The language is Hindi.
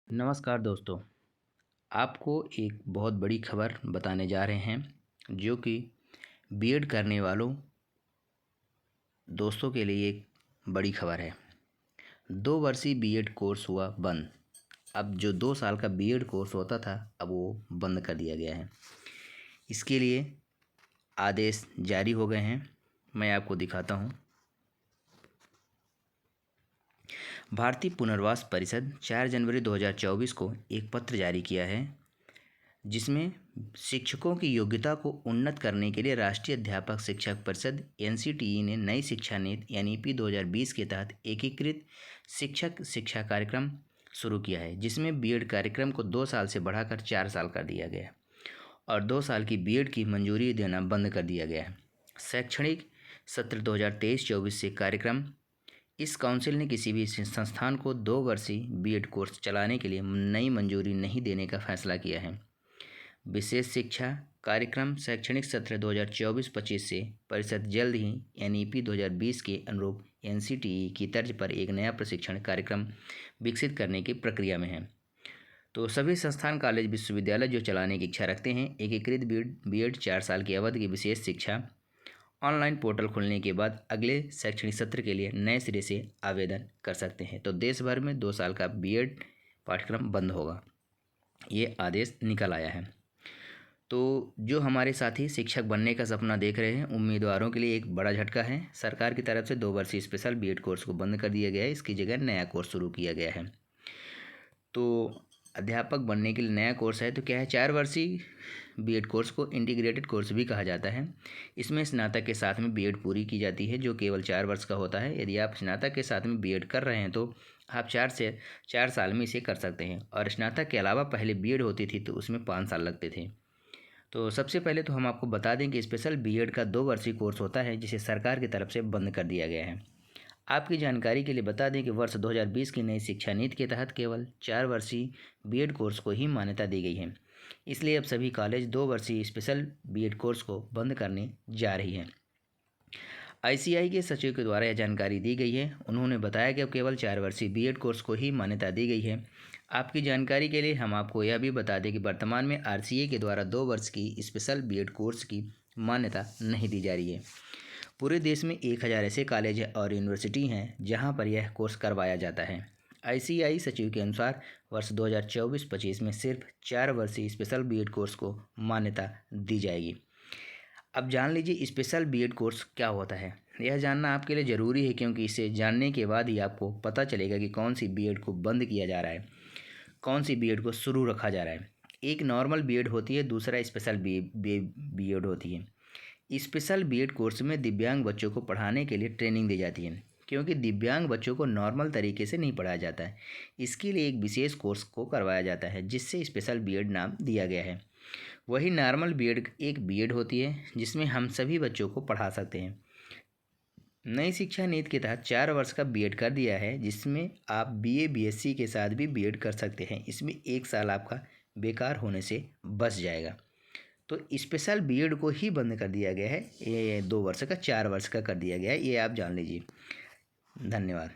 नमस्कार दोस्तों। आपको एक बहुत बड़ी खबर बताने जा रहे हैं जो कि बीएड करने वालों दोस्तों के लिए एक बड़ी खबर है। 2 वर्षीय बीएड कोर्स हुआ बंद। अब जो 2 साल का बीएड कोर्स होता था अब वो बंद कर दिया गया है। इसके लिए आदेश जारी हो गए हैं। मैं आपको दिखाता हूँ। भारतीय पुनर्वास परिषद 4 जनवरी 2024 को एक पत्र जारी किया है जिसमें शिक्षकों की योग्यता को उन्नत करने के लिए राष्ट्रीय अध्यापक शिक्षक परिषद एनसीटीई ने नई शिक्षा नीति एनईपी 2020 के तहत एकीकृत शिक्षक शिक्षा कार्यक्रम शुरू किया है, जिसमें बीएड कार्यक्रम को 2 साल से बढ़ाकर 4 साल कर दिया गया है और 2 साल की बीएड की मंजूरी देना बंद कर दिया गया है। शैक्षणिक सत्र 2023-24 से कार्यक्रम इस काउंसिल ने किसी भी संस्थान को 2 वर्षीय बीएड कोर्स चलाने के लिए नई मंजूरी नहीं देने का फैसला किया है। विशेष शिक्षा कार्यक्रम शैक्षणिक सत्र 2024-25 से परिषद जल्द ही एनईपी 2020 के अनुरूप एनसीटीई की तर्ज पर एक नया प्रशिक्षण कार्यक्रम विकसित करने की प्रक्रिया में है। तो सभी संस्थान, कॉलेज, विश्वविद्यालय जो चलाने की इच्छा रखते हैं एकीकृत बीएड 4 साल की अवधि की विशेष शिक्षा ऑनलाइन पोर्टल खुलने के बाद अगले शैक्षणिक सत्र के लिए नए सिरे से आवेदन कर सकते हैं। तो देश भर में 2 साल का बीएड पाठ्यक्रम बंद होगा, ये आदेश निकल आया है। तो जो हमारे साथी शिक्षक बनने का सपना देख रहे हैं उम्मीदवारों के लिए एक बड़ा झटका है। सरकार की तरफ से 2 वर्षीय स्पेशल बीएड कोर्स को बंद कर दिया गया है। इसकी जगह नया कोर्स शुरू किया गया है। तो अध्यापक बनने के लिए नया कोर्स है तो क्या है, 4 वर्षीय बीएड कोर्स को इंटीग्रेटेड कोर्स भी कहा जाता है। इसमें स्नातक के साथ में बीएड पूरी की जाती है जो केवल 4 वर्ष का होता है। यदि आप स्नातक के साथ में बीएड कर रहे हैं तो आप 4 साल में इसे कर सकते हैं और स्नातक के अलावा पहले बीएड होती थी तो उसमें 5 साल लगते थे। तो सबसे पहले तो हम आपको बता दें कि स्पेशल बीएड का 2 वर्षीय कोर्स होता है जिसे सरकार की तरफ से बंद कर दिया गया है। आपकी जानकारी के लिए बता दें कि वर्ष 2020 की नई शिक्षा नीति के तहत केवल 4 वर्षीय बीएड कोर्स को ही मान्यता दी गई है। इसलिए अब सभी कॉलेज 2 वर्षीय स्पेशल बीएड कोर्स को बंद करने जा रही है। आईसीएआई के सचिव के द्वारा यह जानकारी दी गई है। उन्होंने बताया कि अब केवल 4 वर्षीय बीएड कोर्स को ही मान्यता दी गई है। आपकी जानकारी के लिए हम आपको यह भी बता दें कि वर्तमान में आरसीए के द्वारा 2 वर्ष की स्पेशल बीएड कोर्स की मान्यता नहीं दी जा रही है। पूरे देश में 1000 ऐसे कॉलेज और यूनिवर्सिटी हैं जहां पर यह कोर्स करवाया जाता है। आईसीएआई सचिव के अनुसार वर्ष 2024-25 में सिर्फ 4 वर्षीय स्पेशल बीएड कोर्स को मान्यता दी जाएगी। अब जान लीजिए स्पेशल बीएड कोर्स क्या होता है। यह जानना आपके लिए ज़रूरी है क्योंकि इसे जानने के बाद ही आपको पता चलेगा कि कौन सी बीएड को बंद किया जा रहा है, कौन सी बीएड को शुरू रखा जा रहा है। एक नॉर्मल बीएड होती है, दूसरा स्पेशल बीएड होती है। स्पेशल बीएड कोर्स में दिव्यांग बच्चों को पढ़ाने के लिए ट्रेनिंग दी जाती है क्योंकि दिव्यांग बच्चों को नॉर्मल तरीके से नहीं पढ़ाया जाता है। इसके लिए एक विशेष कोर्स को करवाया जाता है जिससे स्पेशल बीएड नाम दिया गया है। वही नॉर्मल बीएड एक बीएड होती है जिसमें हम सभी बच्चों को पढ़ा सकते हैं। नई शिक्षा नीति के तहत 4 वर्ष का बीएड कर दिया है जिसमें आप बीए बीएससी के साथ भी बीएड कर सकते हैं। इसमें 1 साल आपका बेकार होने से बच जाएगा। तो स्पेशल बीएड को ही बंद कर दिया गया है। ये 2 वर्ष का 4 वर्ष का कर दिया गया है, ये आप जान लीजिए। धन्यवाद।